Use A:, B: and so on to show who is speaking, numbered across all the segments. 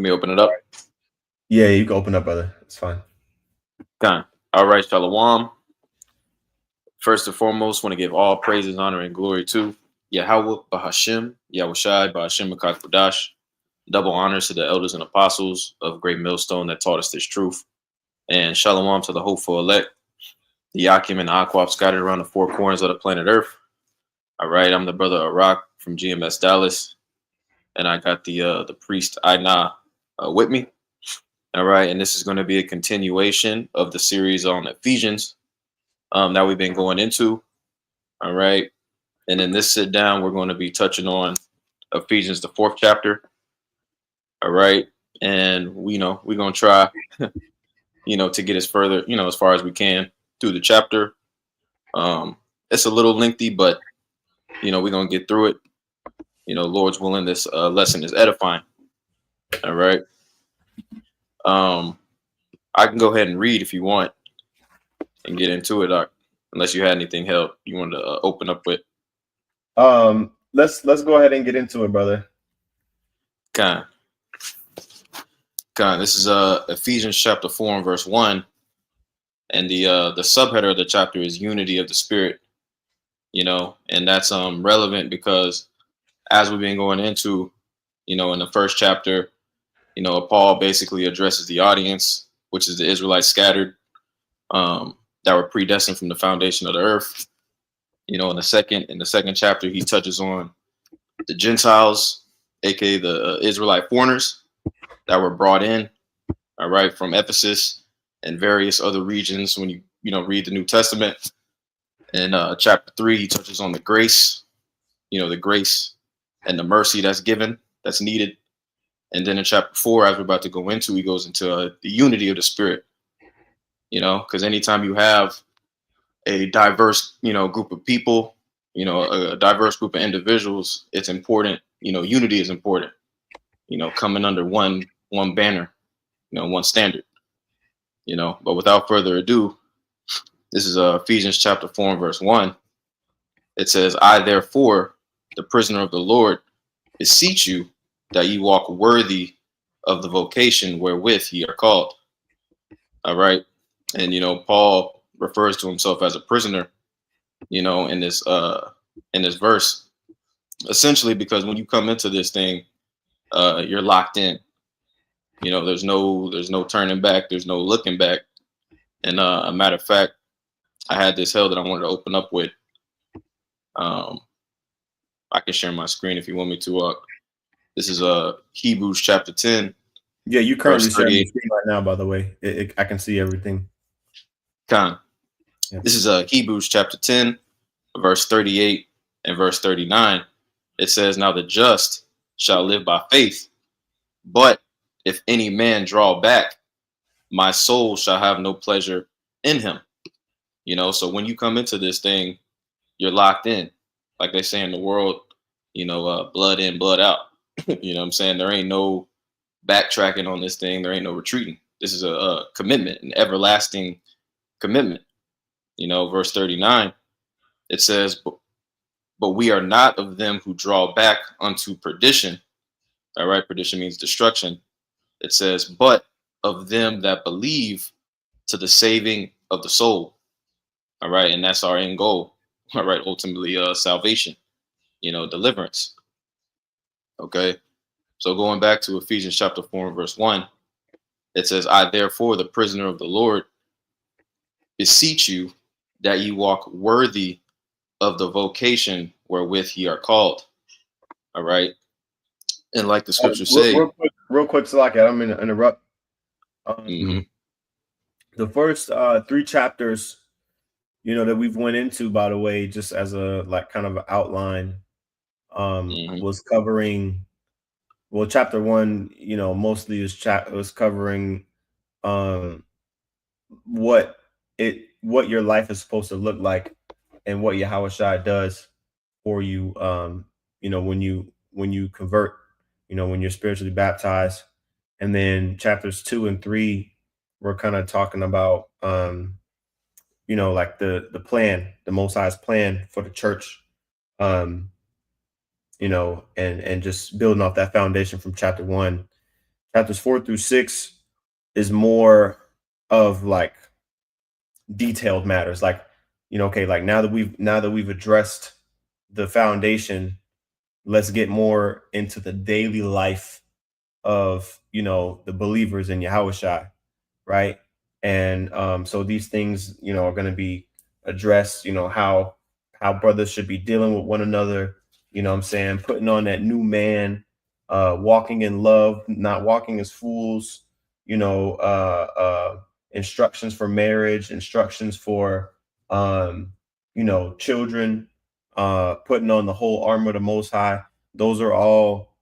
A: Let me open it up.
B: Yeah, you can open up, brother. It's fine.
A: Kind. All right, Shalom. First and foremost, want to give all praises, honor, and glory to Yahweh Bahashim, Yahushai Bahashim Makakodash. Double honors to the elders and apostles of Great Millstone that taught us this truth. And Shalom to the hopeful elect, the Yakim and the Aquab scattered around the four corners of the planet Earth. All right, I'm the brother Arak from GMS Dallas, and I got the priest Aina with me. All right, and this is going to be a continuation of the series on Ephesians that we've been going into. All right, and in this sit down, we're going to be touching on Ephesians, the 4th chapter. All right, and we're going to try, to get us further, as far as we can through the chapter. It's a little lengthy, but we're going to get through it. Lord's willing, this lesson is edifying. All right. I can go ahead and read if you want and get into it, unless you had anything else you wanted to open up with.
B: Let's go ahead and get into it, brother.
A: Kind. This is Ephesians chapter 4 and verse 1, and the subheader of the chapter is unity of the Spirit. And that's relevant because as we've been going into, in the first chapter, Paul basically addresses the audience, which is the Israelites scattered, that were predestined from the foundation of the earth. In the second chapter, he touches on the Gentiles, aka the Israelite foreigners that were brought in, all right, from Ephesus and various other regions. When you read the New Testament, in chapter 3, he touches on the grace, the grace and the mercy that's given, that's needed. And then in chapter 4, as we're about to go into, he goes into the unity of the Spirit, because anytime you have a diverse, group of people, a diverse group of individuals, it's important, unity is important, coming under one banner, one standard, but without further ado, this is Ephesians chapter 4 and verse 1. It says, I, therefore, the prisoner of the Lord, beseech you that ye walk worthy of the vocation wherewith ye are called. All right. And, Paul refers to himself as a prisoner, in this verse, essentially, because when you come into this thing, you're locked in. There's no turning back. There's no looking back. And a matter of fact, I had this hell that I wanted to open up with. I can share my screen if you want me to. This is Hebrews chapter 10.
B: Yeah, you currently sharing the screen right now, by the way. I can see everything.
A: Yeah. This is Hebrews chapter 10, verse 38 and verse 39. It says, now the just shall live by faith, but if any man draw back, my soul shall have no pleasure in him. So when you come into this thing, you're locked in. Like they say in the world, blood in, blood out. You know what I'm saying? There ain't no backtracking on this thing. There ain't no retreating. This is a commitment, an everlasting commitment. Verse 39, it says, but we are not of them who draw back unto perdition. All right, perdition means destruction. It says, but of them that believe to the saving of the soul. All right, and that's our end goal. All right, ultimately, salvation, deliverance. Okay, so going back to Ephesians chapter 4 and verse 1, it says, I, therefore, the prisoner of the Lord, beseech you that ye walk worthy of the vocation wherewith ye are called. All right. And like the scriptures say,
B: real quick, Salaki, I'm going to interrupt. The first 3 chapters, that we've went into, by the way, just as a kind of an outline, was covering, well, chapter 1, mostly was covering what your life is supposed to look like and what Yahushua does for you, when you convert, when you're spiritually baptized. And then chapters 2 and 3, we're kind of talking about, like the plan, the Most High's plan for the church, and just building off that foundation from chapter 1. Chapters 4 through 6 is more of like detailed matters. Like, okay, like now that we've addressed the foundation, let's get more into the daily life of the believers in Yahushua, right? And so these things, are going to be addressed. How brothers should be dealing with one another. What I'm saying, putting on that new man, walking in love, not walking as fools. Instructions for marriage, instructions for children, putting on the whole armor of the Most High. Those are all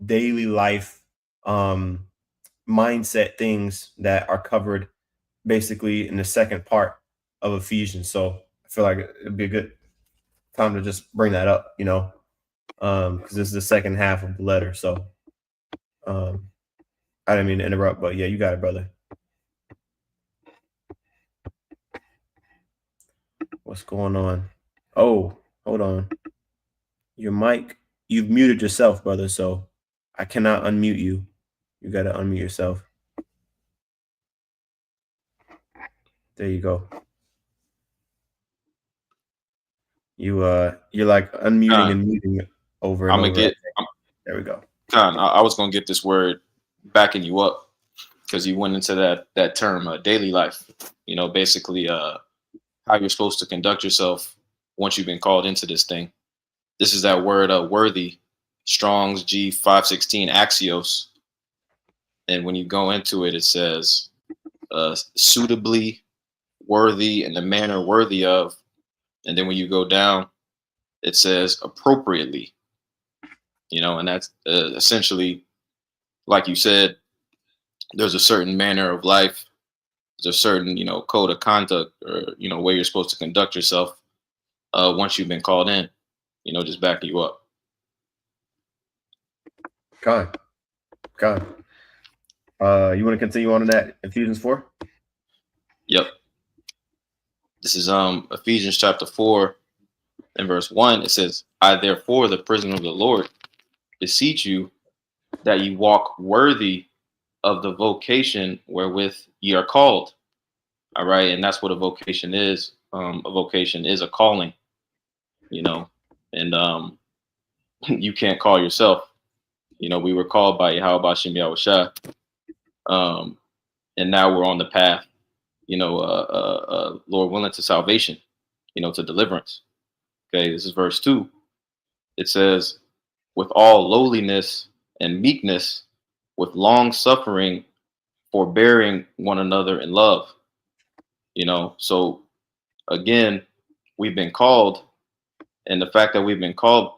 B: daily life um mindset things that are covered basically in the second part of Ephesians. So I feel like it'd be a good time to just bring that up, because this is the second half of the letter. So um I didn't mean to interrupt, but yeah, you got it, brother. What's going on? Oh, hold on. Your mic, you've muted yourself, brother, so I cannot unmute you. You got to unmute yourself. There you go. You're like unmuting and muting over and
A: I'm gonna
B: over.
A: get.
B: There we go.
A: I was gonna get this word backing you up because you went into that term, daily life. Basically, how you're supposed to conduct yourself once you've been called into this thing. This is that word, worthy, Strong's G516 axios, and when you go into it, it says suitably, worthy, in the manner worthy of, and then when you go down, it says appropriately. And that's essentially, like you said, there's a certain manner of life, there's a certain code of conduct, or way you're supposed to conduct yourself once you've been called in. Just backing you up.
B: God. You want to continue on in that Ephesians 4?
A: Yep. This is Ephesians chapter 4 and verse 1. It says, I therefore, the prisoner of the Lord, beseech you that ye walk worthy of the vocation wherewith ye are called. All right. And that's what a vocation is. A vocation is a calling, and you can't call yourself. We were called by Yahweh Bashem Yahushua. And now we're on the path, Lord willing, to salvation, to deliverance. Okay. This is verse 2. It says, with all lowliness and meekness, with long suffering, forbearing one another in love. So again, we've been called, and the fact that we've been called,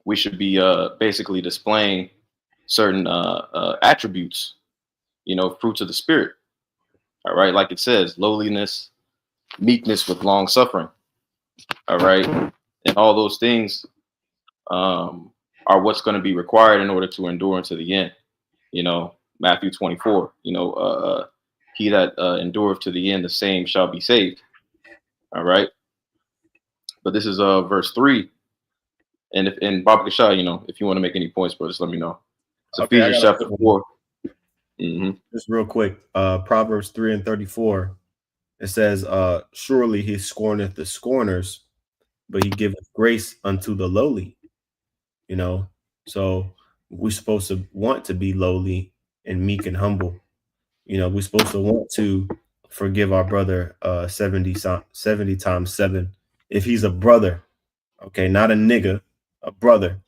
A: we should be basically displaying certain attributes, fruits of the spirit. All right, like it says, lowliness, meekness with long suffering. All right, and all those things are what's going to be required in order to endure unto the end. Matthew 24. He that endureth to the end, the same shall be saved. All right. But this is verse 3. And if in Baba Kashai, if you want to make any points, bro, just let me know. It's
B: Okay,
A: Ephesians chapter 4.
B: Just real quick, Proverbs 3:34. It says, surely he scorneth the scorners, but he giveth grace unto the lowly. So we're supposed to want to be lowly and meek and humble. We're supposed to want to forgive our brother 70 times 7 if he's a brother. Okay, not a nigga, a brother.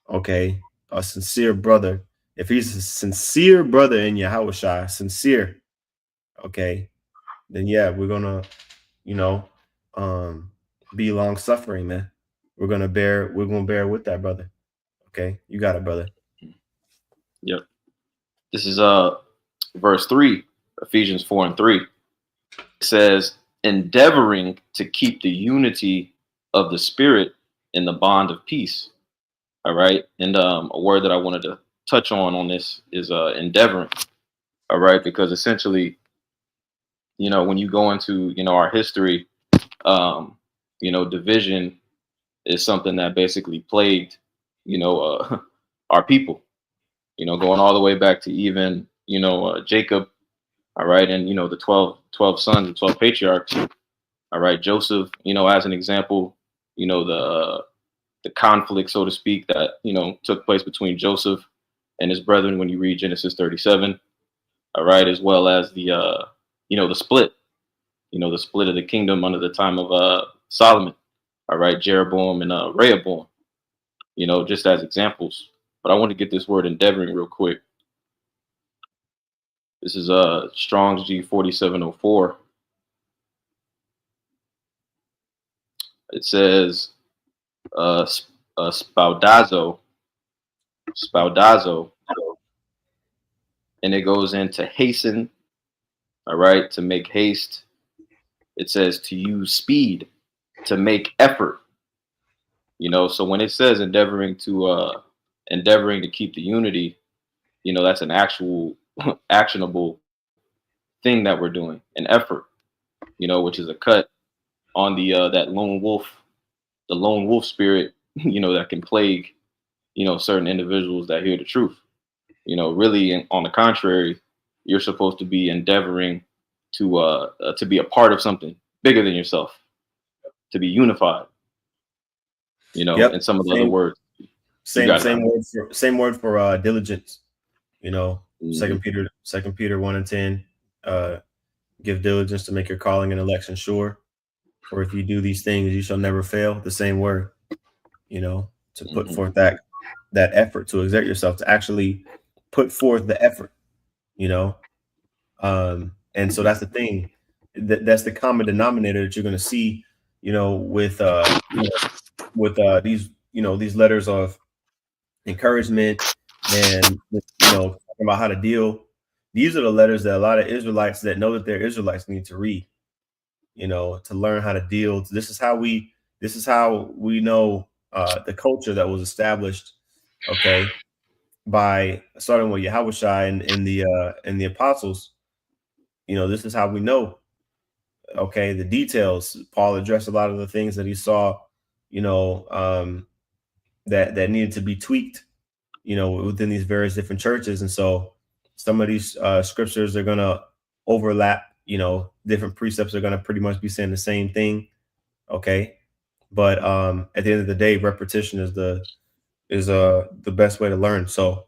B: Okay, a sincere brother. If he's a sincere brother in Yahushua, sincere, okay, then yeah, we're gonna, be long suffering, man. We're gonna bear with that brother. Okay, you got it, brother.
A: Yep. This is verse 3, Ephesians 4 and 3. It says, endeavoring to keep the unity of the spirit in the bond of peace. All right. And a word that I wanted to touch on this is endeavoring. All right. Because essentially, when you go into, our history, division is something that basically plagued, our people, going all the way back to even, Jacob, all right, and, the 12 sons, the 12 patriarchs, all right, Joseph, as an example, the conflict, so to speak, that, took place between Joseph and his brethren when you read Genesis 37, all right, as well as the split, the split of the kingdom under the time of Solomon, all right, Jeroboam and Rehoboam, just as examples. But I want to get this word endeavoring real quick. This is Strong's G4704. It says spaudazo, and it goes into hasten, all right, to make haste. It says to use speed, to make effort. So when it says endeavoring to keep the unity, that's an actual actionable thing that we're doing, an effort, which is a cut on the lone wolf spirit, that can plague, certain individuals that hear the truth. Really, on the contrary, you're supposed to be endeavoring to be a part of something bigger than yourself, to be unified.
B: Yep.
A: And some of the other words.
B: Same word for diligence.
A: Mm-hmm.
B: Second Peter 1:10. Give diligence to make your calling and election sure. For if you do these things, you shall never fail. The same word. To put
A: Mm-hmm.
B: forth that effort, to exert yourself, to actually put forth the effort. And so that's the thing. That's the common denominator that you're going to see. With these letters of encouragement and talking about how to deal. These are the letters that a lot of Israelites that know that they're Israelites need to read, to learn how to deal. This is how we know the culture that was established, okay, by starting with Yahushua and the apostles. This is how we know, okay, the details. Paul addressed a lot of the things that he saw, that needed to be tweaked, within these various different churches. And so some of these scriptures are going to overlap, different precepts are going to pretty much be saying the same thing. Okay. But at the end of the day, repetition is the best way to learn. So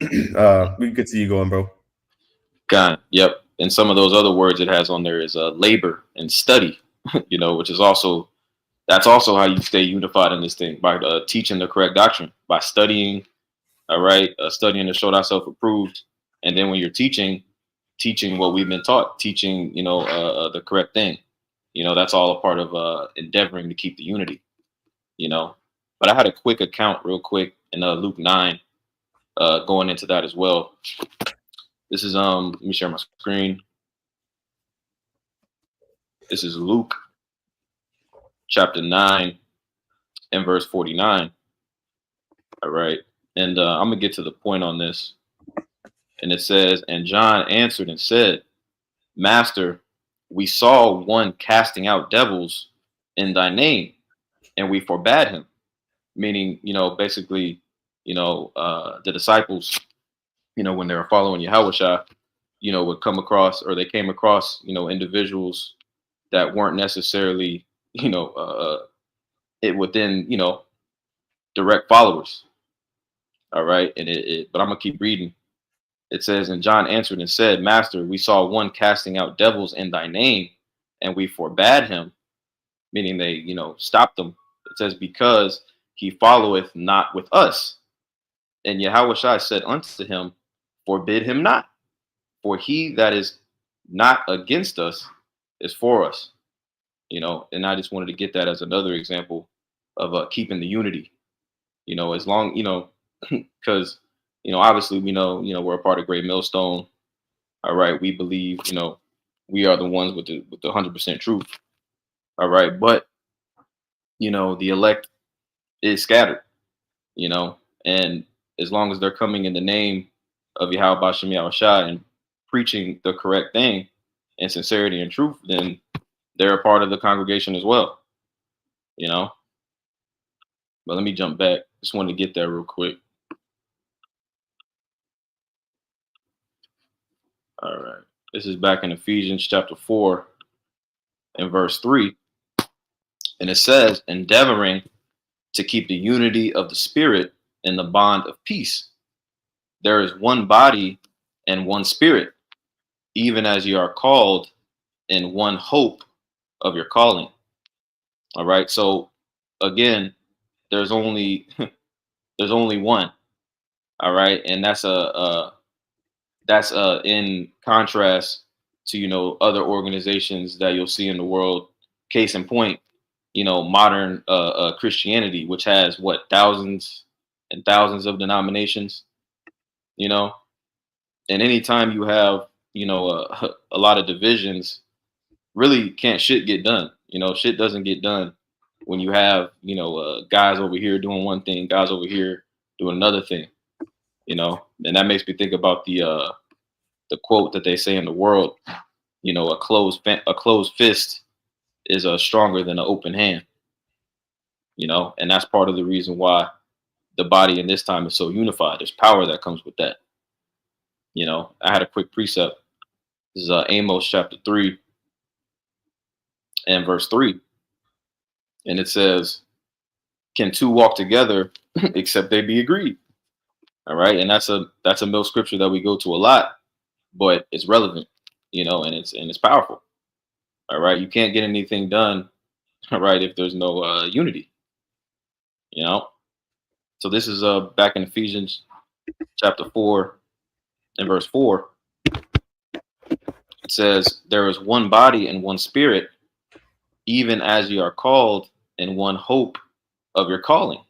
B: we can get to you going, bro.
A: God, yep. And some of those other words it has on there is labor and study, which is that's also how you stay unified in this thing, by teaching the correct doctrine, by studying. All right, studying to show thyself approved, and then when you're teaching what we've been taught, teaching the correct thing. That's all a part of endeavoring to keep the unity. But I had a quick account, real quick, in Luke 9, going into that as well. This is let me share my screen. This is Luke chapter 9 and verse 49. All right. And I'm going to get to the point on this. And it says, and John answered and said, Master, we saw one casting out devils in thy name, and we forbade him. Meaning, basically, the disciples, when they were following Yahushua, would come across, or they came across, individuals that weren't necessarily, it within, direct followers. All right. And but I'm going to keep reading. It says, and John answered and said, Master, we saw one casting out devils in thy name, and we forbade him, meaning they, stopped him. It says, because he followeth not with us. And Yahushua said unto him, forbid him not, for he that is not against us is for us. And I just wanted to get that as another example of keeping the unity, as long, because, obviously we know, we're a part of Great Millstone. All right. We believe, we are the ones with the 100% truth. All right. But, the elect is scattered, and as long as they're coming in the name of Yahweh Bashem Yahushua and preaching the correct thing in sincerity and truth, then they're a part of the congregation as well, But let me jump back. Just wanted to get there real quick. This is back in Ephesians chapter 4 and verse 3. And it says, endeavoring to keep the unity of the Spirit in the bond of peace. There is one body and one Spirit, even as you are called in one hope of your calling. All right. So again, there's only there's only one. All right. And that's in contrast to, other organizations that you'll see in the world. Case in point, modern Christianity, which has what, thousands and thousands of denominations, you know, and anytime you have, a lot of divisions, really can't shit get done. Shit doesn't get done when you have, guys over here doing one thing, guys over here doing another thing, and that makes me think about the quote that they say in the world, a closed fist is stronger than an open hand, and that's part of the reason why the body in this time is so unified. There's power that comes with that. I had a quick precept. This is Amos chapter 3 and verse 3. And it says, can two walk together except they be agreed? All right. And that's a mill scripture that we go to a lot, but it's relevant, and it's powerful. All right. You can't get anything done, all right, if there's no unity, So this is back in Ephesians chapter 4 and verse 4. It says, there is one body and one Spirit, even as you are called in one hope of your calling,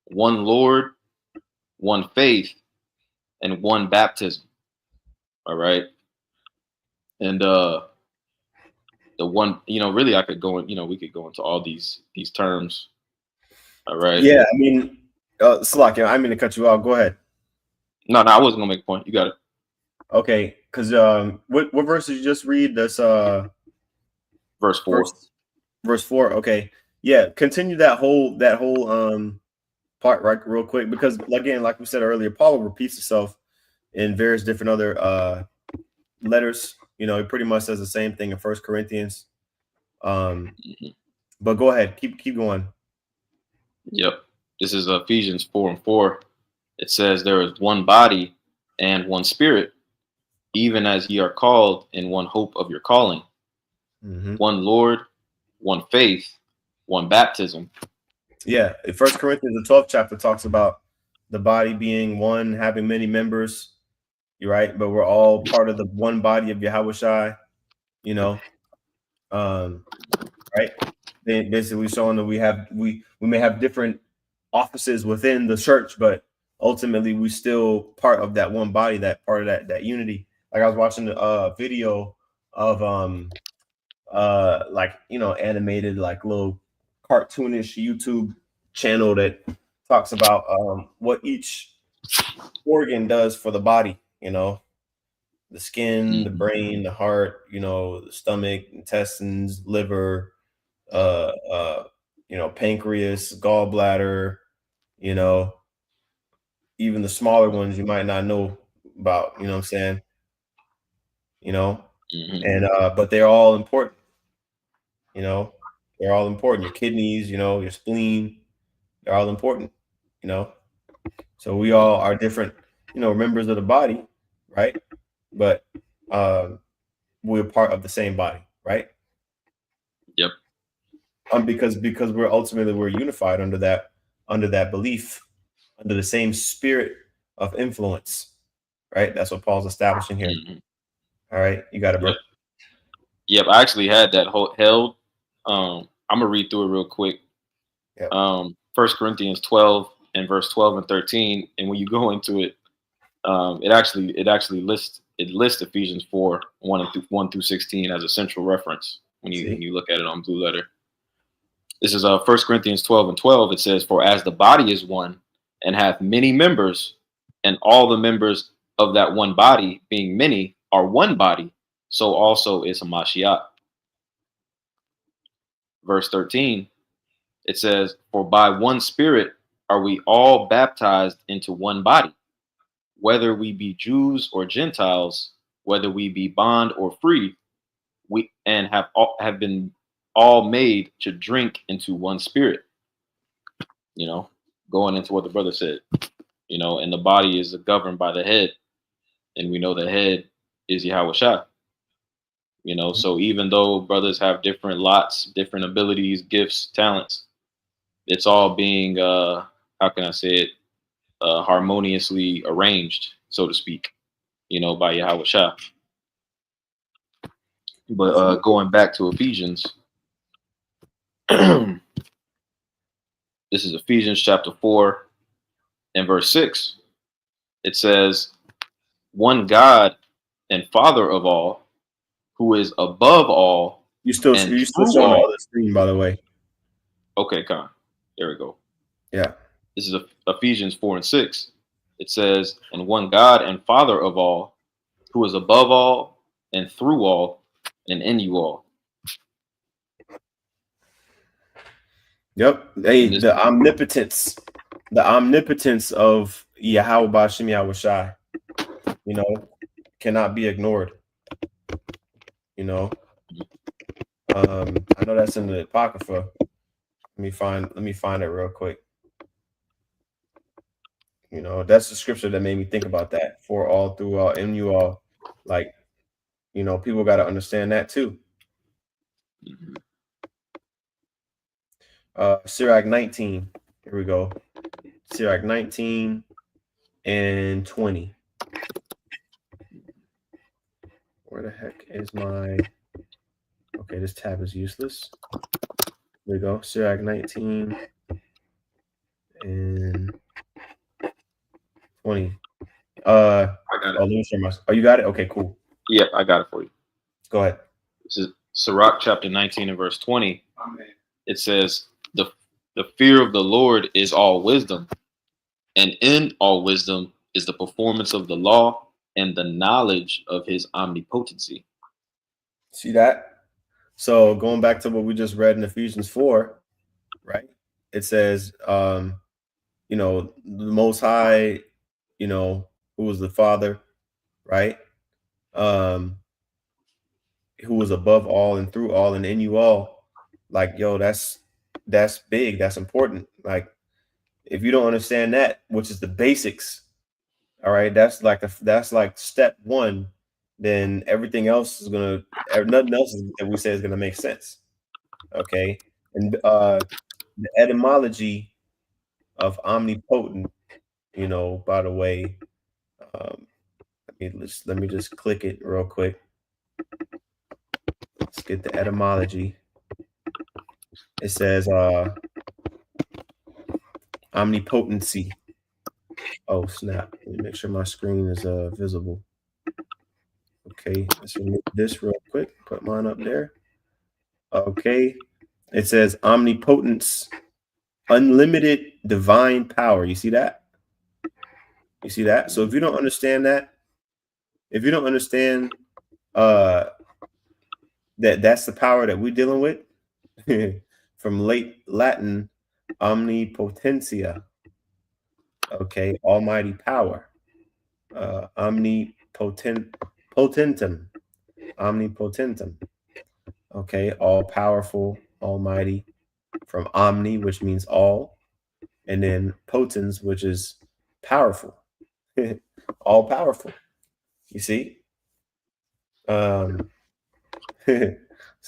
A: one Lord, one faith, and one baptism. All right. And the one, really I could go in, we could go into all these terms. All right.
B: Yeah, I mean, Slakia, I mean to cut you off. Go ahead.
A: No, I wasn't gonna make a point. You got it.
B: Okay, because what verse did you just read? That's
A: verse 4.
B: Verse 4. Okay, yeah. Continue that whole part right real quick, because again, like we said earlier, Paul repeats himself in various different other letters. He pretty much says the same thing in 1 Corinthians. But go ahead, keep going.
A: Yep. This is Ephesians 4 and 4. It says, there is one body and one Spirit, even as ye are called in one hope of your calling, one Lord, one faith, one baptism.
B: Yeah, 1 Corinthians, the 12th chapter, talks about the body being one, having many members. You're right, but we're all part of the one body of Yahushua. Right? Basically showing that we may have different offices within the church, but ultimately we still part of that one body, that part of that unity. Like I was watching a video of animated, like little cartoonish YouTube channel that talks about what each organ does for the body, the skin, the brain, the heart, the stomach, intestines, liver, pancreas, gallbladder, even the smaller ones you might not know about, what I'm saying? And but they're all important. They're all important. Your kidneys, your spleen, they're all important, So we all are different, members of the body, right? But we're part of the same body, right?
A: Yep.
B: Because we're unified under that belief, under the same spirit of influence, right? That's what Paul's establishing here. All right, you got it, bro.
A: Yep, I actually had that held. I'm gonna read through it real quick.
B: Yep.
A: 1 Corinthians 12 and verse 12 and 13, and when you go into it, it actually lists Ephesians 4 1 through 16 as a central reference when you look at it on Blue Letter. This is 1 Corinthians 12 and 12. It says, for as the body is one and hath many members, and all the members of that one body, being many, are one body, so also is Hamashiach. Verse 13, it says, for by one Spirit are we all baptized into one body, whether we be Jews or Gentiles, whether we be bond or free, we and have been all made to drink into one spirit. You know, going into what the brother said. You know, and the body is governed by the head, and we know the head is Yahweh Shai. You know, so even though brothers have different lots, different abilities, gifts, talents, it's all being how can I say it, harmoniously arranged, so to speak, you know, by Yahweh Shah. But going back to Ephesians, this is Ephesians chapter 4 and verse 6. It says, one God and Father of all, who is above all
B: You still
A: and
B: showing
A: through
B: the
A: all.
B: other screen, by the way.
A: Okay, Con. There we go.
B: Yeah.
A: This is Ephesians 4 and 6. It says, and one God and Father of all, who is above all and through all and in you all.
B: Yep. Hey, the omnipotence of Yahweh Bashim Yahweh Shai, you know, cannot be ignored. You know, I know that's in the Apocrypha. Let me find it real quick. You know, that's the scripture that made me think about that. For all, through all, in you all. Like, you know, people got to understand that too. Sirach 19. Here we go. Sirach 19 and 20. Where the heck is my... Okay, this tab is useless. There we go. Sirach 19 and 20.
A: I got it.
B: Oh, you got it? Okay, cool.
A: Yeah, I got it for you.
B: Go ahead.
A: This is Sirach chapter 19 and verse 20. It says, the fear of the Lord is all wisdom, and in all wisdom is the performance of the law and the knowledge of his omnipotency.
B: See that? So going back to what we just read in Ephesians 4, right? It says, you know, the Most High, you know, who was the Father, right? Who was above all and through all and in you all. Like, yo, that's big. That's important. Like, if you don't understand that, which is the basics, all right, that's like step one. Then everything else is nothing else that we say is gonna make sense. Okay, and the etymology of omnipotent, you know, by the way, let me just click it real quick. Let's get the etymology. It says omnipotency. Oh snap! Let me make sure my screen is visible. Okay, let's remove this real quick. Put mine up there. Okay, it says omnipotence, unlimited divine power. You see that? You see that? So if you don't understand that, if you don't understand that's the power that we're dealing with, from late Latin, omnipotentia. Okay, almighty power. Potentum. Okay, all powerful, almighty, from omni, which means all, and then potens, which is powerful. All powerful. You see? So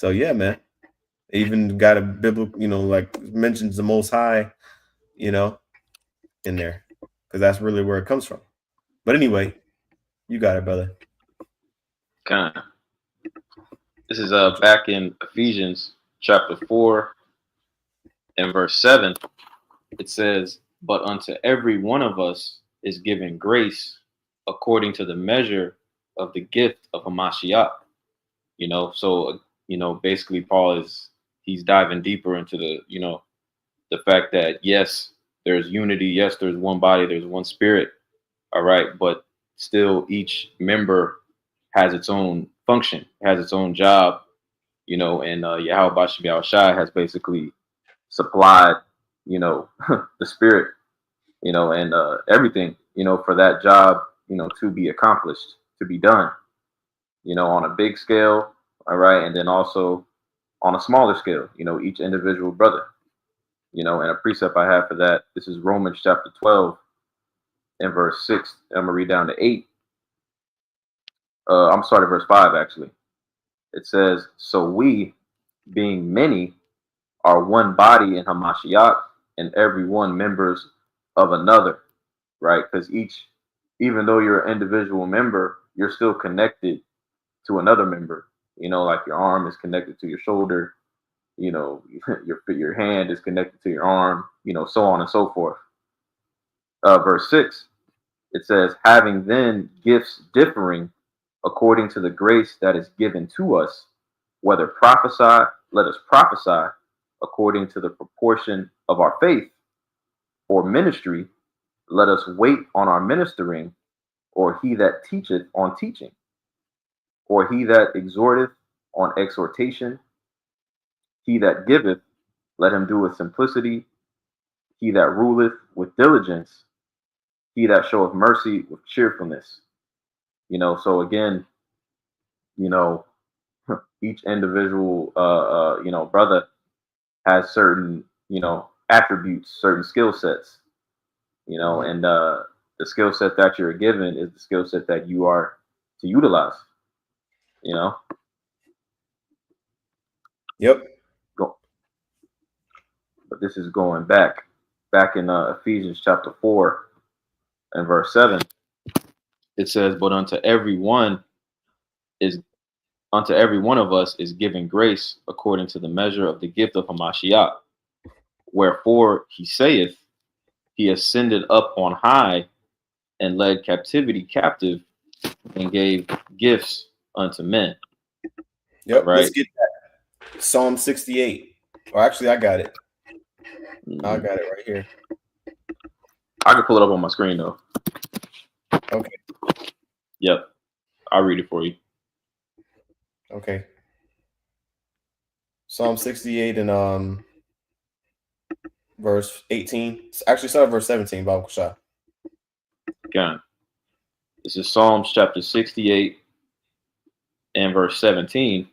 B: yeah, man. Even got a biblical, you know, like mentions the Most High, you know, in there, because that's really where it comes from. But anyway, you got it, brother.
A: Kind of. This is back in Ephesians chapter 4 and verse 7. It says, but unto every one of us is given grace according to the measure of the gift of a Mashiach. You know, so you know, basically he's diving deeper into the, you know, the fact that yes, there's unity, yes, there's one body, there's one spirit, all right, but still each member has its own function, has its own job, you know, and Yahweh Bashim Yahweh Shai has basically supplied, you know, the spirit, you know, and everything, you know, for that job, you know, to be accomplished, to be done. on a big scale, all right, and then also on a smaller scale, each individual brother, and a precept I have for that. This is Romans chapter 12 and verse 6. I'm gonna read down to 8. I'm starting at verse 5 actually. It says, "So we, being many, are one body in Hamashiach, and every one members of another," right? Because even though you're an individual member, you're still connected to another member. Like your arm is connected to your shoulder. Your hand is connected to your arm. So on and so forth. Verse 6, it says, "Having then gifts differing according to the grace that is given to us, whether prophesy, let us prophesy according to the proportion of our faith, or ministry, let us wait on our ministering, or he that teacheth on teaching, or he that exhorteth on exhortation, he that giveth, let him do with simplicity, he that ruleth with diligence, he that showeth mercy with cheerfulness." So again, you know, each individual, brother has certain, attributes, certain skill sets, and the skill set that you're given is the skill set that you are to utilize, you know.
B: Yep.
A: Go, but this is going back in Ephesians chapter 4 and verse 7. It says, "But is unto every one of us is given grace according to the measure of the gift of Hamashiach. Wherefore he saith, he ascended up on high and led captivity captive and gave gifts unto men."
B: Yep.
A: Right?
B: Let's get that. Psalm 68. Or actually, I got it. I
A: Mhm.
B: got it right here.
A: I can pull it up on my screen though.
B: Okay.
A: Yep. I'll read it for you.
B: Okay. Psalm 68 and verse 18. Actually, start at verse 17, Bible Shah.
A: Again. This is Psalms chapter 68 and verse 17.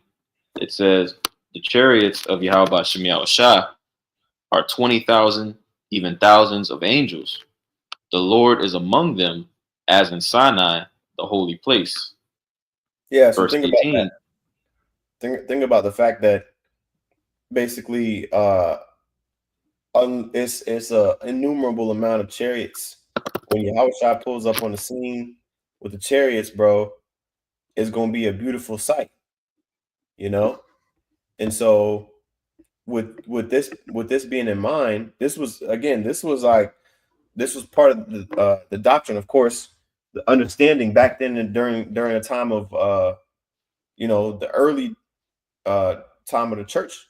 A: It says, "The chariots of Yahweh Shemiah Shah are 20,000, even thousands of angels. The Lord is among them, as in Sinai, the holy place."
B: Yeah, so
A: Verse
B: think about
A: 18.
B: that. Think about the fact that basically it's a innumerable amount of chariots. When Yahushua pulls up on the scene with the chariots, bro, it's gonna be a beautiful sight, you know? And so with this being in mind, this was part of the doctrine, of course, the understanding back then and during a time of the early time of the church,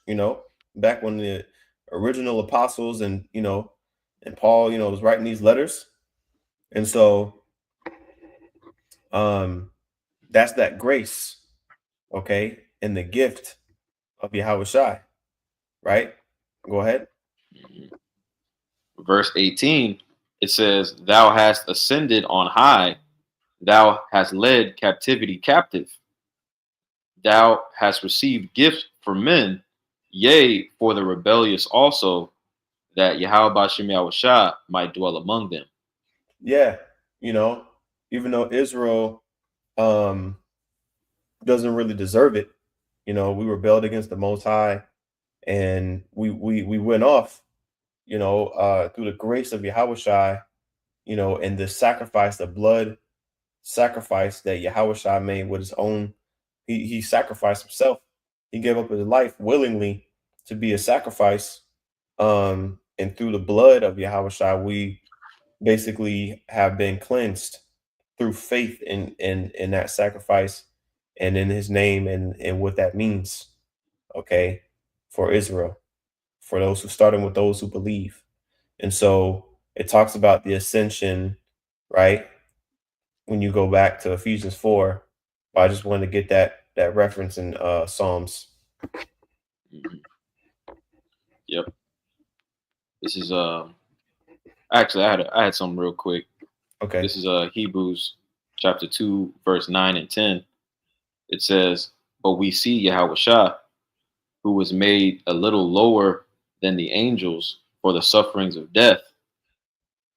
B: back when the original apostles and Paul, was writing these letters. And so that's that grace, okay, and the gift of Yahweh Shai, right? Go ahead.
A: Verse 18, it says, "Thou hast ascended on high, thou hast led captivity captive, thou hast received gifts for men, yea, for the rebellious also, that Yahweh Shem Yahushua might dwell among them."
B: Yeah, even though Israel um doesn't really deserve it, we rebelled against the Most High, and we went off, through the grace of Yahweh Shai, and the sacrifice, the blood sacrifice that Yahweh Shai made with his own. He sacrificed himself. He gave up his life willingly to be a sacrifice. And through the blood of Yahweh Shai, we basically have been cleansed through faith in that sacrifice and in his name and what that means, okay, for Israel, for those who starting with those who believe. And so it talks about the ascension, right? When you go back to Ephesians 4, but I just wanted to get that reference in Psalms.
A: Mhm. Yep. This is actually I had something real quick.
B: Okay.
A: This is Hebrews chapter 2, verse 9 and 10. It says, but we see Yahushua, who was made a little lower than the angels for the sufferings of death,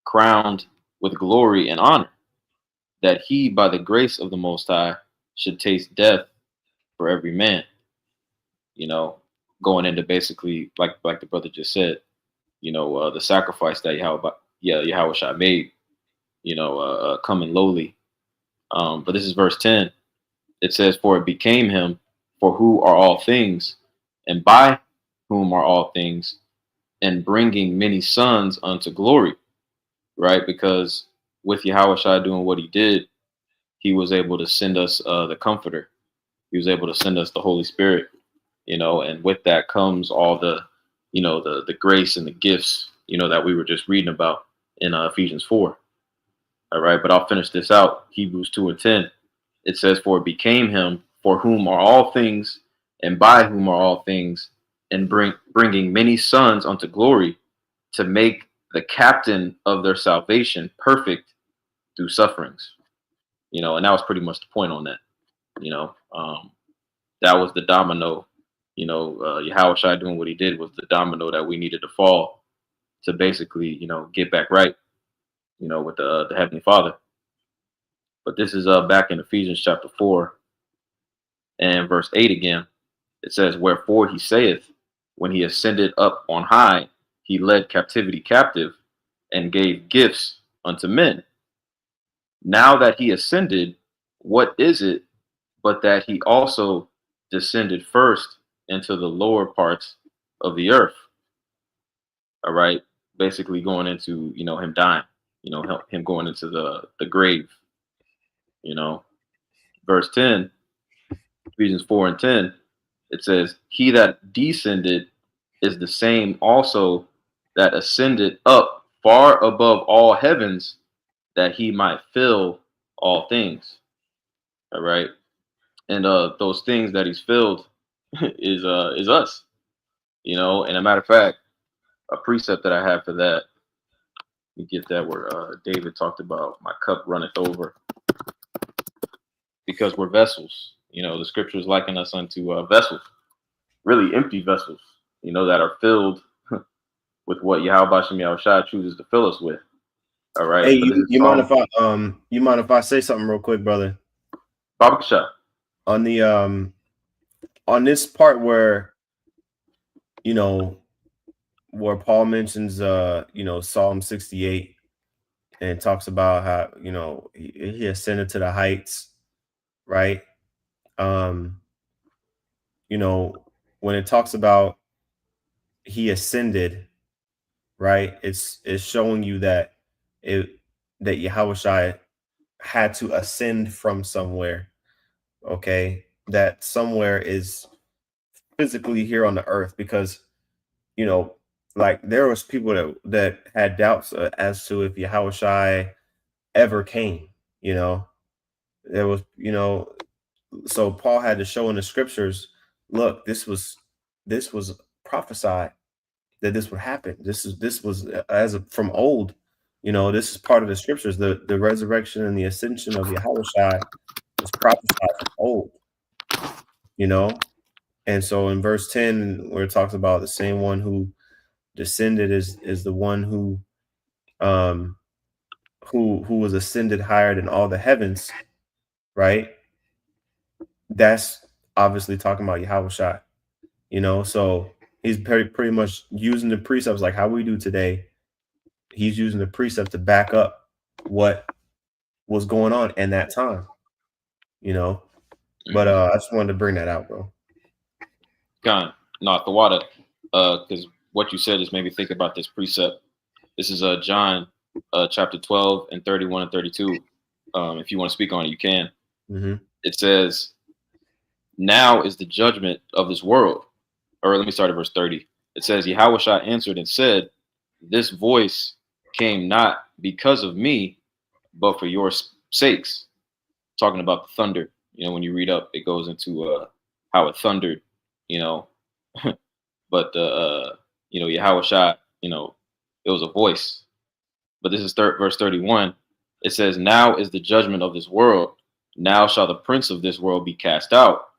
A: crowned with glory and honor, that he, by the grace of the Most High, should taste death for every man. You know, going into basically like the brother just said, the sacrifice that Yahushua made, coming lowly. But this is verse 10. It says, for it became him, for who are all things, and by whom are all things, and bringing many sons unto glory. Right? Because with Yahushua doing what he did, he was able to send us the Comforter. He was able to send us the Holy Spirit. And with that comes all the, the grace and the gifts, that we were just reading about in Ephesians 4. All right, but I'll finish this out. Hebrews 2:10. It says, for it became him, for whom are all things, and by whom are all things, and bringing many sons unto glory, to make the captain of their salvation perfect through sufferings. And that was pretty much the point on that. That was the domino. Yahushua doing what he did was the domino that we needed to fall to basically, get back right, with the Heavenly Father. But this is back in Ephesians chapter 4 and verse 8 again. It says, wherefore he saith, when he ascended up on high, he led captivity captive and gave gifts unto men. Now that he ascended, what is it but that he also descended first into the lower parts of the earth? All right. Basically going into, him dying, him going into the grave, verse 10, Ephesians 4:10, it says, he that descended is the same also that ascended up far above all heavens, that he might fill all things. All right. And those things that he's filled is us, and a matter of fact, a precept that I have for that, you get that where David talked about my cup runneth over, because we're vessels. The scriptures liken us unto vessels, really empty vessels, that are filled with what Yahweh Shem Yahushua chooses to fill us with. All right.
B: Hey, you mind if I say something real quick, brother?
A: Babakasha.
B: On the on this part where where Paul mentions Psalm 68 and talks about how he ascended to the heights, right? When it talks about he ascended, right, it's showing you that Yahushua had to ascend from somewhere. Okay, that somewhere is physically here on the earth, because like there was people that had doubts as to if Yahushua ever came. There was so Paul had to show in the scriptures, look, this was prophesied that this would happen. This was from old. This is part of the scriptures. The resurrection and the ascension of Yahushua was prophesied from old. And so in verse 10, where it talks about the same one who descended is the one who was ascended higher than all the heavens, right? That's obviously talking about Yahushua. So he's pretty much using the precepts like how we do today. He's using the precept to back up what was going on in that time, But I just wanted to bring that out, bro.
A: Con, not the water, because what you said just made me think about this precept. This is John chapter 12 and 31 and 32. If you want to speak on it, you can.
B: Mm-hmm.
A: It says, now is the judgment of this world. Or let me start at verse 30. It says, Yahushua answered and said, this voice came not because of me, but for your sakes. Talking about the thunder. When you read up, it goes into how it thundered, but Yahushua, it was a voice. But this is verse 31. It says, now is the judgment of this world. Now shall the prince of this world be cast out.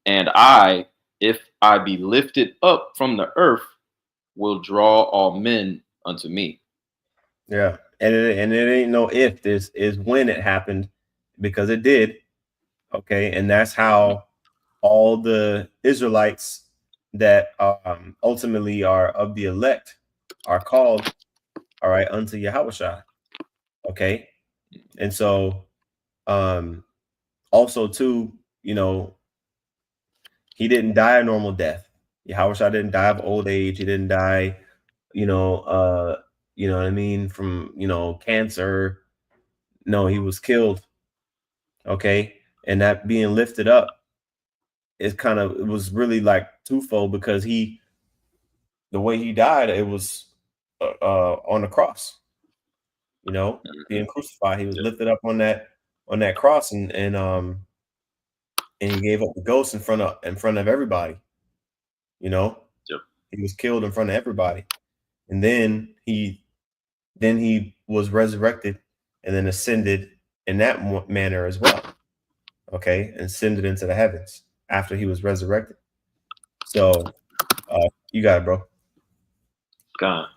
A: And I, if I be lifted up from the earth, will draw all men unto me.
B: Yeah. And it ain't no if, this is when it happened, because it did. Okay. And that's how all the Israelites that ultimately are of the elect are called, all right, unto Yahushua. Okay. And so um also too, he didn't die a normal death. Yahushua didn't die of old age. He didn't die, you know, uh, you know what I mean, from cancer. No, he was killed. Okay. And that being lifted up is it was really like twofold, because the way he died, it was on the cross, being crucified. He was
A: Yep.
B: lifted up on that cross, and he gave up the ghost in front of everybody. You know,
A: Yep.
B: he was killed in front of everybody, and then he was resurrected, and then ascended in that manner as well. Okay, and ascended into the heavens after he was resurrected. So, you got it, bro.
A: God.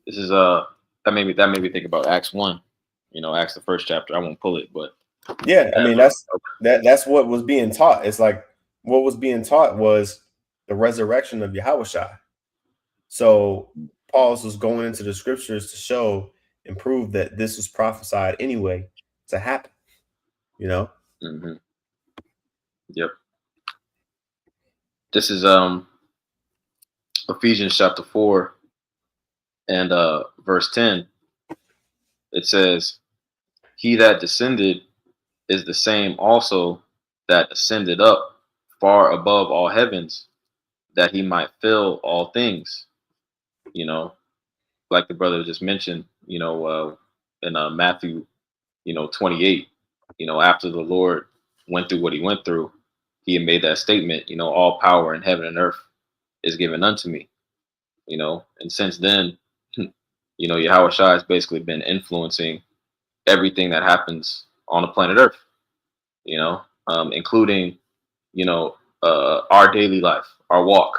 A: This is that made me think about Acts 1. Acts the first chapter. I won't pull it, but
B: Yeah, I mean that's what was being taught. It's like what was being taught was the resurrection of Yahushua. So Paul was going into the scriptures to show and prove that this was prophesied anyway to happen.
A: mm-hmm. Yep. This is Ephesians chapter 4 and verse 10. It says, "He that descended is the same also that ascended up far above all heavens, that he might fill all things." You know, like the brother just mentioned. In Matthew, 28. After the Lord went through what he went through, he had made that statement. All power in heaven and earth is given unto me. And since then, Yahweh Shai has basically been influencing everything that happens on the planet Earth, including, our daily life, our walk,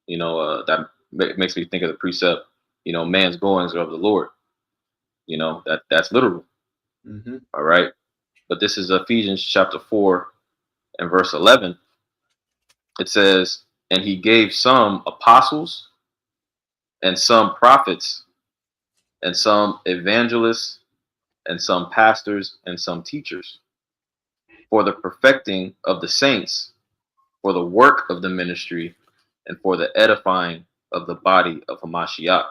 A: that makes me think of the precept, man's goings are of the Lord, that's literal.
B: Mm-hmm.
A: All right. But this is Ephesians chapter 4 and verse 11. It says, "And he gave some apostles and some prophets and some evangelists and some pastors and some teachers for the perfecting of the saints, for the work of the ministry, and for the edifying of the body of Hamashiach."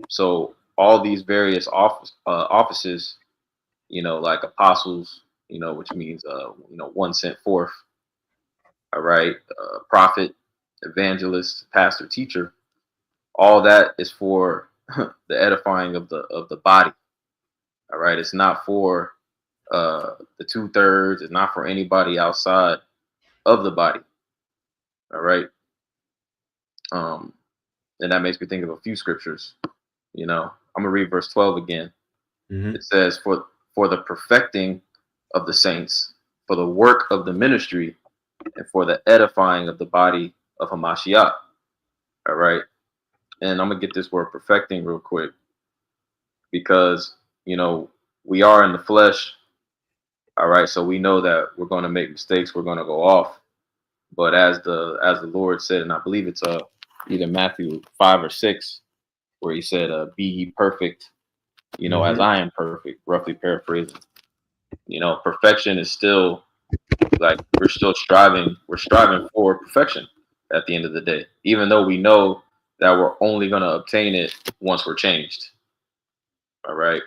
A: So all these various offices, like apostles, which means, one sent forth, all right, prophet, evangelist, pastor, teacher, all that is for the edifying of the body. All right, it's not for the 2/3. It's not for anybody outside of the body. All right, um, and that makes me think of a few scriptures. I'm gonna read verse 12 again.
B: Mm-hmm.
A: It says, For the perfecting of the saints, for the work of the ministry, and for the edifying of the body of Hamashiach." All right, and I'm gonna get this word perfecting real quick, because we are in the flesh. All right, so we know that we're going to make mistakes, we're going to go off, but as the Lord said, and I believe it's either Matthew 5 or 6, where he said, "Be ye perfect, as I am perfect," roughly paraphrasing. Perfection is still, like, we're striving for perfection at the end of the day, even though we know that we're only going to obtain it once we're changed. All right,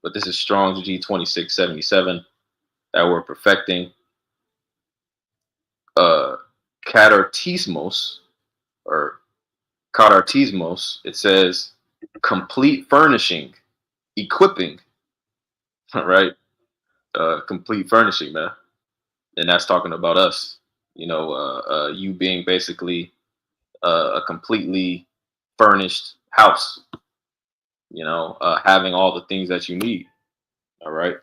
A: but this is Strong's G2677 that we're perfecting. Katartismos, or katartismos, it says complete furnishing, equipping. All right, complete furnishing, man, and that's talking about us. You being basically a completely furnished house. Having all the things that you need. All right.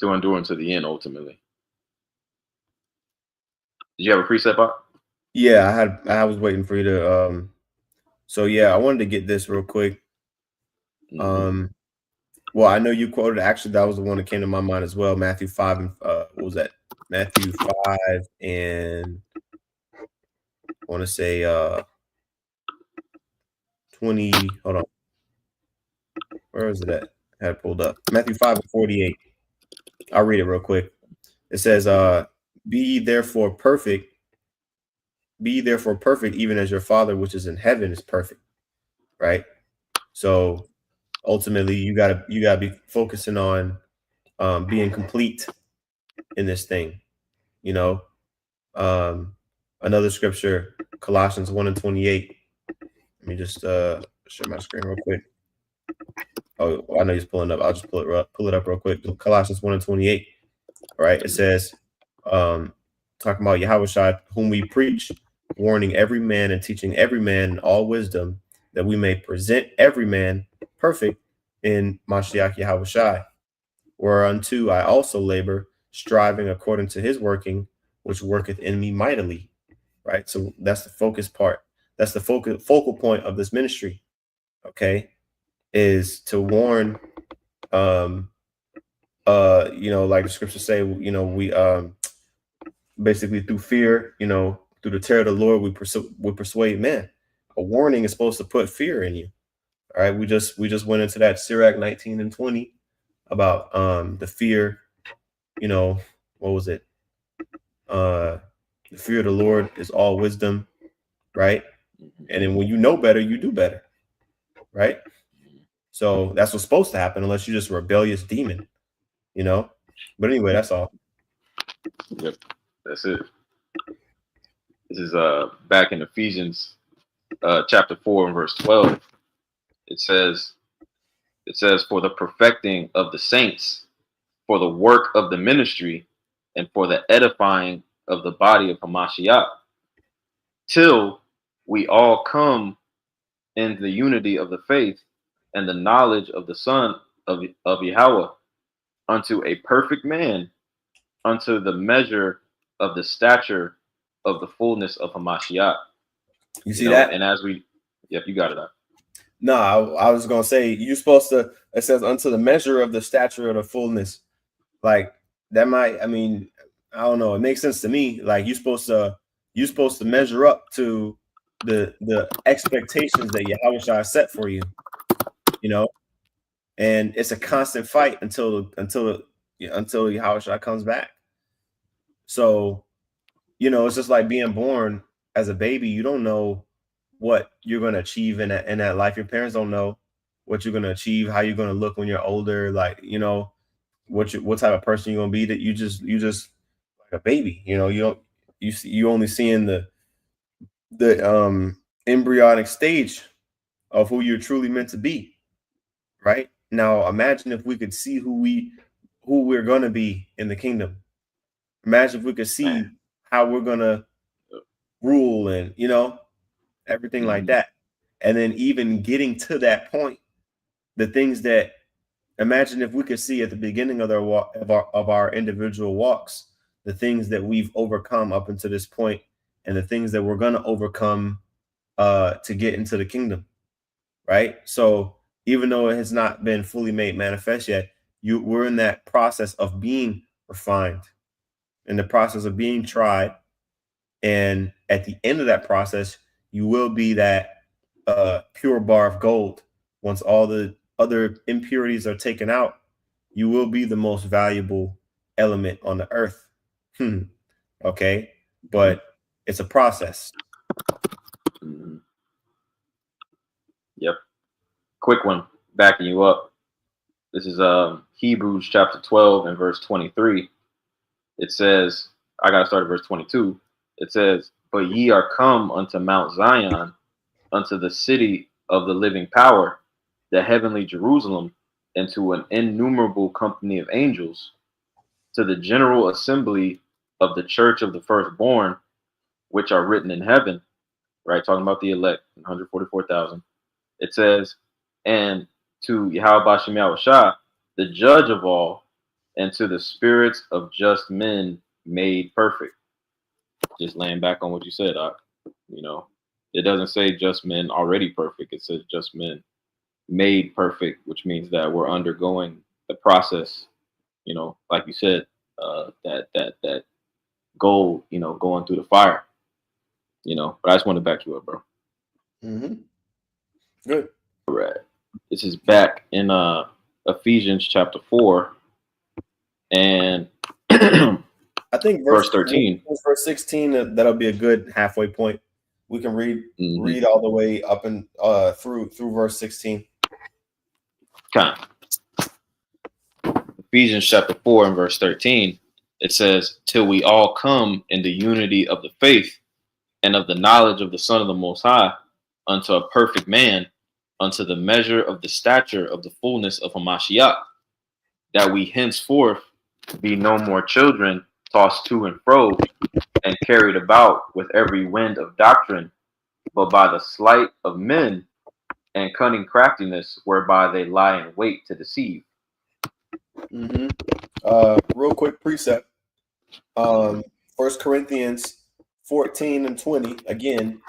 A: to endure unto the end ultimately. Did you have a precept, Bob?
B: Yeah, I was waiting for you to so yeah, I wanted to get this real quick.
A: Mm-hmm.
B: Well, I know you quoted, actually that was the one that came to my mind as well. Matthew 5 and what was that? Matthew 5 and I want to say 20. Hold on. Where is it at? I had it pulled up. Matthew 5 and 48. I'll read it real quick. It says, be ye therefore perfect, be ye therefore perfect, even as your Father which is in heaven is perfect. Right. So ultimately you gotta be focusing on being complete in this thing, you know. Another scripture, Colossians 1 and 28. Let me just share my screen real quick. Oh, I know he's pulling up. I'll just pull it up real quick. Colossians 1 and 28. Right. It says, talking about Yahushua, whom we preach, warning every man and teaching every man in all wisdom, that we may present every man perfect in Mashiach Yahushua, whereunto I also labor, striving according to his working, which worketh in me mightily. Right. So that's the focus part. That's the focal point of this ministry. Okay. Is to warn, like the scriptures say, we basically through fear, through the terror of the Lord, we persuade men. A warning is supposed to put fear in you. All right. We just went into that Sirach 19 and 20 about the fear, what was it? The fear of the Lord is all wisdom, right? And then when you know better, you do better, right? So that's what's supposed to happen, unless you're just a rebellious demon, But anyway, that's all.
A: Yep, that's it. This is back in Ephesians chapter 4 and verse 12. It says, for the perfecting of the saints, for the work of the ministry, and for the edifying of the body of Hamashiach, till we all come in the unity of the faith and the knowledge of the Son of Yahweh, unto a perfect man, unto the measure of the stature of the fullness of Hamashiach.
B: You see that?
A: And as we, yep, you got it up.
B: No, I was gonna say you're supposed to. It says unto the measure of the stature of the fullness. Like that might. I mean, I don't know. It makes sense to me. Like you're supposed to measure up to the expectations that Yahweh set for you. And it's a constant fight until Yahweh comes back. So it's just like being born as a baby. You don't know what you're going to achieve in that life. Your parents don't know what you're going to achieve, how you're going to look when you're older, like what type of person you're going to be. That you just like a baby. You don't you only seeing the embryonic stage of who you're truly meant to be. Right now, imagine if we could see who we're going to be in the kingdom. Imagine if we could see how we're going to rule and everything like that. And then even getting to that point, the things that, imagine if we could see at the beginning of our individual walks, the things that we've overcome up until this point, and the things that we're going to overcome to get into the kingdom. Right. So even though it has not been fully made manifest yet, we're in that process of being refined, in the process of being tried. And at the end of that process, you will be that pure bar of gold. Once all the other impurities are taken out, you will be the most valuable element on the earth. Okay. But it's a process.
A: Mm-hmm. Yep. Quick one, backing you up. This is Hebrews chapter 12 and verse 23. It says, I got to start at verse 22. It says, but ye are come unto Mount Zion, unto the city of the living power, the heavenly Jerusalem, and to an innumerable company of angels, to the general assembly of the church of the firstborn, which are written in heaven, right? Talking about the elect, 144,000. It says, and to Yahweh Bashem Yahushua, the judge of all, and to the spirits of just men made perfect. Just laying back on what you said, you know, it doesn't say just men already perfect. It says just men made perfect, which means that we're undergoing the process. You know, like you said, that gold, you know, going through the fire. You know, but I just want to back you up, bro.
B: Mm-hmm. Good.
A: All right. This is back in Ephesians chapter 4 and
B: I think
A: verse 13.
B: verse 16, that'll be a good halfway point. We can read all the way up and through verse 16.
A: Kind of. Ephesians chapter 4 and verse 13. It says, till we all come in the unity of the faith and of the knowledge of the Son of the Most High, unto a perfect man, unto the measure of the stature of the fullness of Hamashiach, that we henceforth be no more children, tossed to and fro, and carried about with every wind of doctrine, but by the sleight of men and cunning craftiness, whereby they lie in wait to deceive.
B: Mm-hmm. Real quick precept. 1 Corinthians 14 and 20. Again,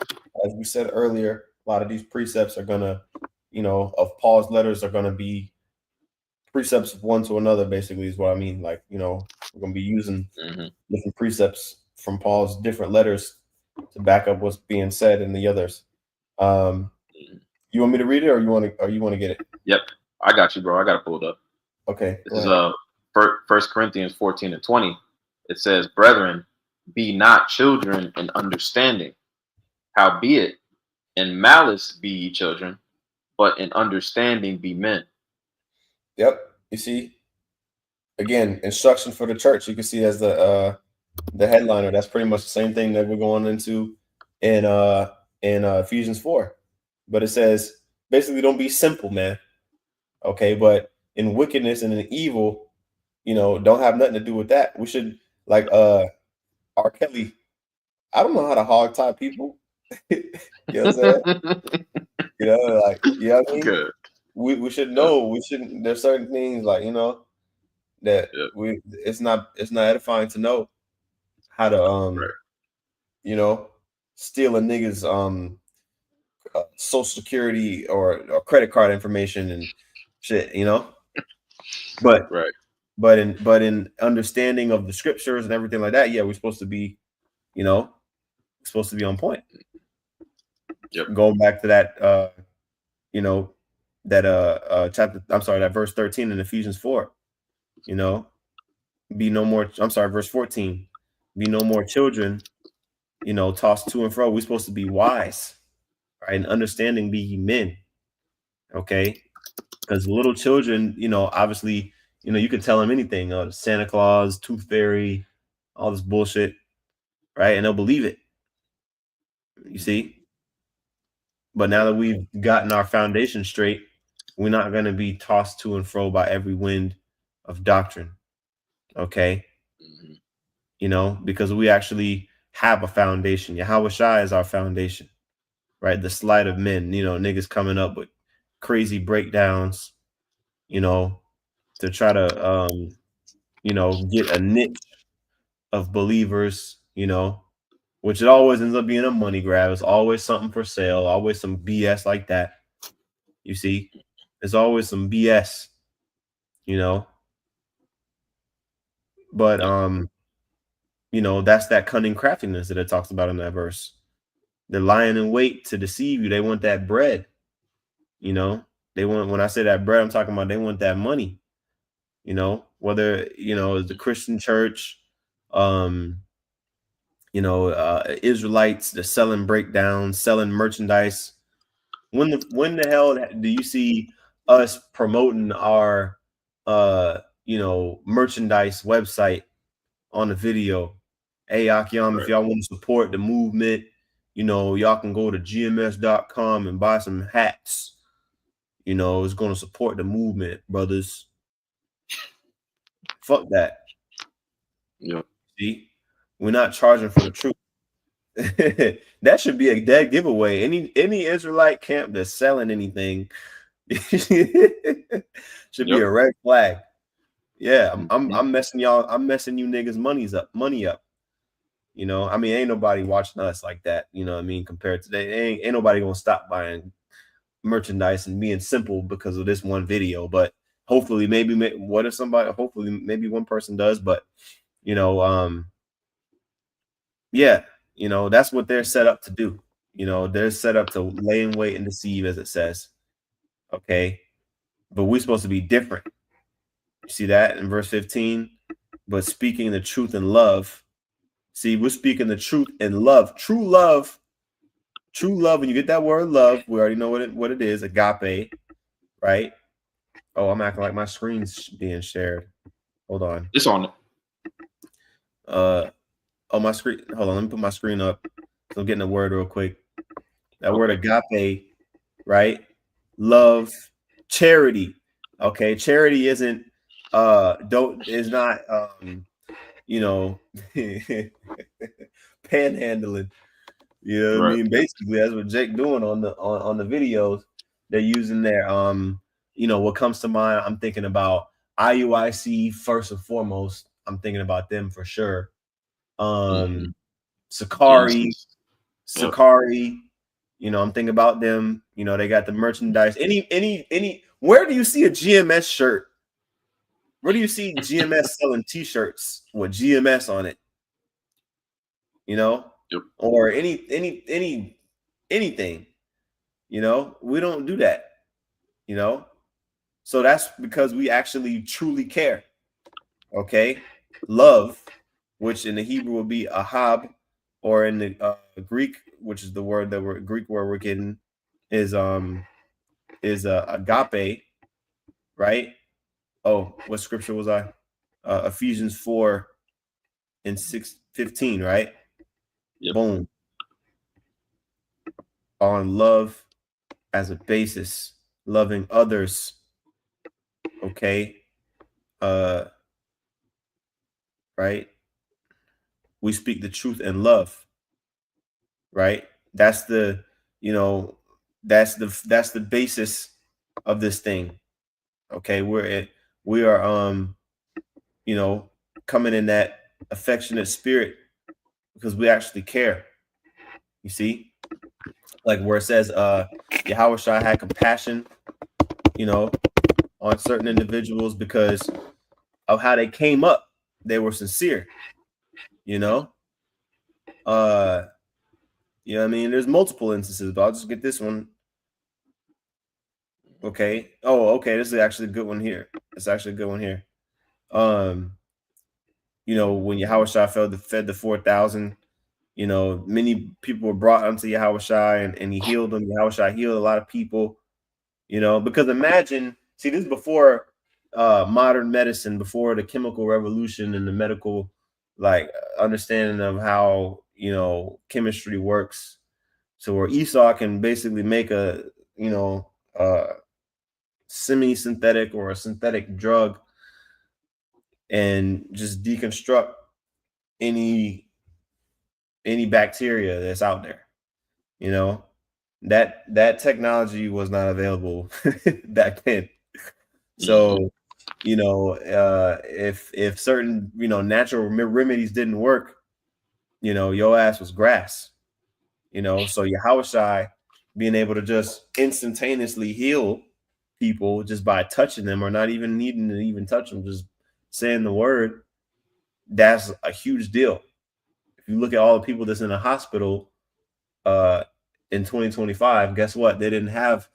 B: as we said earlier, a lot of these precepts are gonna, of Paul's letters are gonna be precepts of one to another, basically, is what I mean. Like, we're gonna be using different precepts from Paul's different letters to back up what's being said in the others. You want me to read it, or you want to get it?
A: Yep, I got you, bro. I got it pulled up.
B: Okay.
A: This is 1 Corinthians 14 and 20. It says, brethren, be not children in understanding. Howbeit, in malice be ye children, but in understanding be men.
B: Yep. You see, again, instruction for the church. You can see as the headliner. That's pretty much the same thing that we're going into in Ephesians 4. But it says basically, don't be simple, man. Okay, but in wickedness and in evil, don't have nothing to do with that. We should, like R. Kelly. I don't know how to hog tie people. You know what I'm saying? Like, you know what I mean?
A: Good.
B: We should know. We shouldn't. There's certain things like that it's not edifying to know how to steal a nigga's social security or credit card information and shit, but
A: right.
B: but in understanding of the scriptures and everything like that, yeah, we're supposed to be on point.
A: Yep.
B: Going back to that chapter, I'm sorry, that verse 13 in Ephesians 4, be no more, I'm sorry, verse 14, be no more children, tossed to and fro. We're supposed to be wise, right? And understanding, be ye men. Okay. Because little children, obviously, you can tell them anything, Santa Claus, Tooth Fairy, all this bullshit, right? And they'll believe it. You see? But now that we've gotten our foundation straight, we're not going to be tossed to and fro by every wind of doctrine. Okay. Because we actually have a foundation. Yahweh Shai is our foundation, right? The sleight of men, niggas coming up with crazy breakdowns, to try to, get a niche of believers, which it always ends up being a money grab. It's always something for sale, always some BS like that. You see, there's always some BS, but, that's that cunning craftiness that it talks about in that verse. They're lying in wait to deceive you. They want that bread. They want, when I say that bread, I'm talking about they want that money. Whether it's the Christian church, Israelites, they're selling breakdowns, selling merchandise. When the hell do you see us promoting our merchandise website on the video? Hey, Akyam, if y'all want to support the movement, y'all can go to gms.com and buy some hats. It's going to support the movement, brothers. Fuck that.
A: Yeah.
B: See, we're not charging for the truth. That should be a dead giveaway. Any Israelite camp that's selling anything should be a red flag. Yeah,
A: Mhm.
B: I'm messing y'all. I'm messing you niggas money up. You know, I mean, ain't nobody watching us like that. You know what I mean? Compared to today, ain't nobody gonna stop buying merchandise and being simple because of this one video. But hopefully, what if somebody? Hopefully, maybe one person does. But you know, yeah, you know, that's what they're set up to do. You know, they're set up to lay in wait and deceive, as it says. Okay, but we're supposed to be different. You see that in verse 15? But speaking the truth in love. See, we're speaking the truth in love. True love. True love. When you get that word love, we already know what it is. Agape, right? Oh, I'm acting like my screen's being shared. Hold on.
A: It's on it.
B: Oh, my screen. Hold on. Let me put my screen up. So I'm getting a word real quick. That word
A: Okay.
B: agape, right? Love, charity. Okay, charity isn't don't is not you know panhandling. You know what I
A: Right.
B: mean? Basically, that's what Jake doing on the videos. They're using their you know, what comes to mind. I'm thinking about IUIC first and foremost. I'm thinking about them for sure.
A: Hmm.
B: Sakari,
A: Genesis. Yep.
B: Sakari. You know, I'm thinking about them. You know, they got the merchandise. Any. Where do you see a GMS shirt? Where do you see GMS selling T-shirts with GMS on it? You know,
A: Yep.
B: or anything. You know, we don't do that. You know, so that's because we actually truly care. Okay, love, which in the Hebrew will be ahab, or in the Greek, which is the word that we're Greek word we're getting, is agape, right? Oh, what scripture was I? Ephesians 4 and 6:15, right?
A: Yep.
B: Boom. On love as a basis, loving others. Okay. Uh, right. We speak the truth in love, right? That's the, you know, that's the basis of this thing. Okay. We are you know, coming in that affectionate spirit because we actually care. You see? Like where it says Yahweh Shai had compassion, you know, on certain individuals because of how they came up. They were sincere, you know. Uh you know what I mean? There's multiple instances, but I'll just get this one. Okay. Oh, okay. This is actually a good one here. It's actually a good one here. Um, you know, when Yahweh Shai fed the 4,000, you know, many people were brought unto Yahweh Shai and he healed them. Yahweh Shai healed a lot of people, you know, because imagine, see, this is before modern medicine, before the chemical revolution and the medical like understanding of how, you know, chemistry works. So where Esau can basically make a, you know, semi-synthetic or a synthetic drug and just deconstruct any bacteria that's out there, you know. That technology was not available back then.
A: Hmm.
B: So, you know, if certain, you know, natural remedies didn't work, you know, your ass was grass, you know. So Yahushai being able to just instantaneously heal people just by touching them or not even needing to even touch them, just saying the word, that's a huge deal. If you look at all the people that's in the hospital uh in 2025, guess what? They didn't have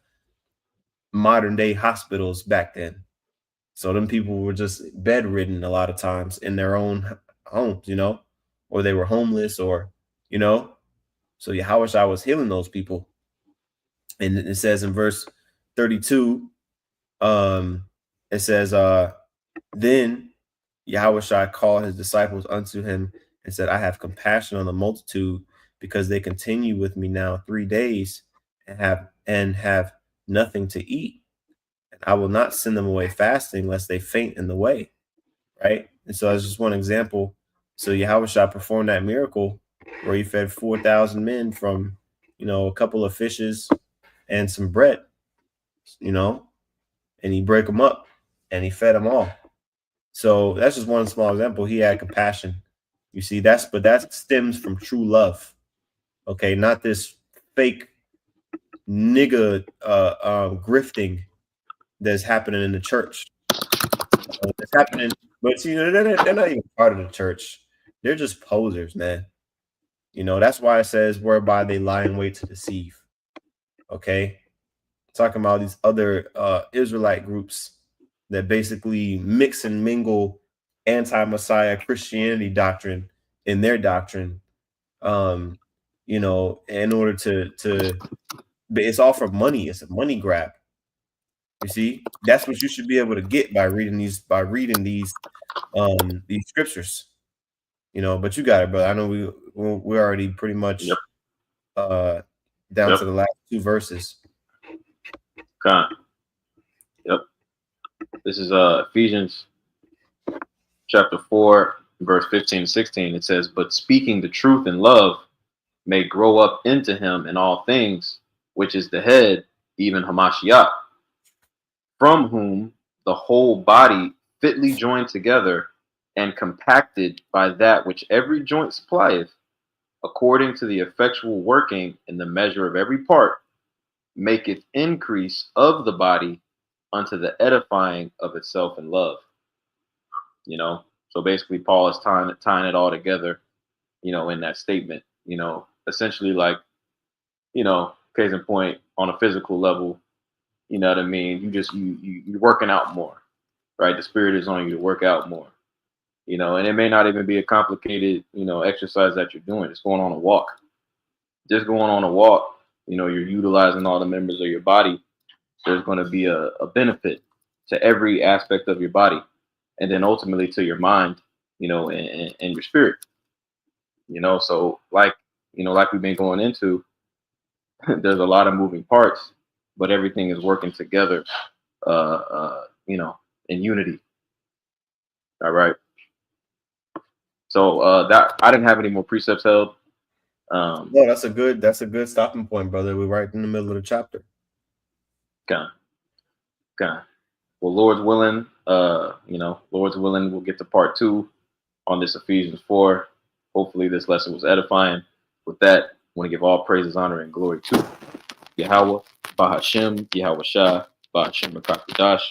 B: modern day hospitals back then. So them people were just bedridden a lot of times in their own homes, you know, or they were homeless or, you know. So Yahushua was healing those people. And it says in verse 32, um, it says, then Yahushua called his disciples unto him and said, I have compassion on the multitude because they continue with me now 3 days and have nothing to eat. And I will not send them away fasting lest they faint in the way. Right. And so that's just one example. So Yahushua performed that miracle where he fed 4,000 men from, you know, a couple of fishes and some bread, you know, and he break them up and he fed them all. So that's just one small example. He had compassion. You see, but that stems from true love. Okay, not this fake nigga grifting that's happening in the church. It's happening, but see, they're not even part of the church. They're just posers, man. That's why it says whereby they lie in wait to deceive. Okay, talking about these other Israelite groups that basically mix and mingle anti-Messiah Christianity doctrine in their doctrine. In order to, but it's all for money. It's a money grab. You see, that's what you should be able to get by reading these scriptures. But you got it, brother. I know we're already pretty much
A: Yep.
B: down to the last two verses.
A: Okay. Yep. This is Ephesians chapter 4, verse 15 and 16. It says, "But speaking the truth in love may grow up into him in all things, which is the head, even Hamashiach, from whom the whole body fitly joined together and compacted by that which every joint supplieth, according to the effectual working in the measure of every part, maketh increase of the body unto the edifying of itself in love." So basically Paul is tying it all together, in that statement, essentially, like, case in point, on a physical level, you know what I mean? You're working out more, right? The spirit is on you to work out more, and it may not even be a complicated, exercise that you're doing. Just going on a walk. Just going on a walk, you're utilizing all the members of your body. There's going to be a benefit to every aspect of your body, and then ultimately to your mind, and your spirit. So like we've been going into, there's a lot of moving parts, but everything is working together, in unity. All right. So that I didn't have any more precepts held.
B: No, that's a good stopping point, brother. We're right in the middle of the chapter.
A: Okay. Well, Lord's willing, we'll get to part 2 on this Ephesians 4. Hopefully this lesson was edifying. With that, I want to give all praises, honor, and glory to Yahweh, Bahashem, Yahweh Shah, Bahashem Rakakadash.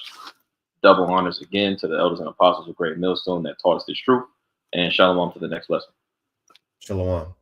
A: Double honors again to the elders and apostles of Great Millstone that taught us this truth. And shalom to the next lesson.
B: Shalom.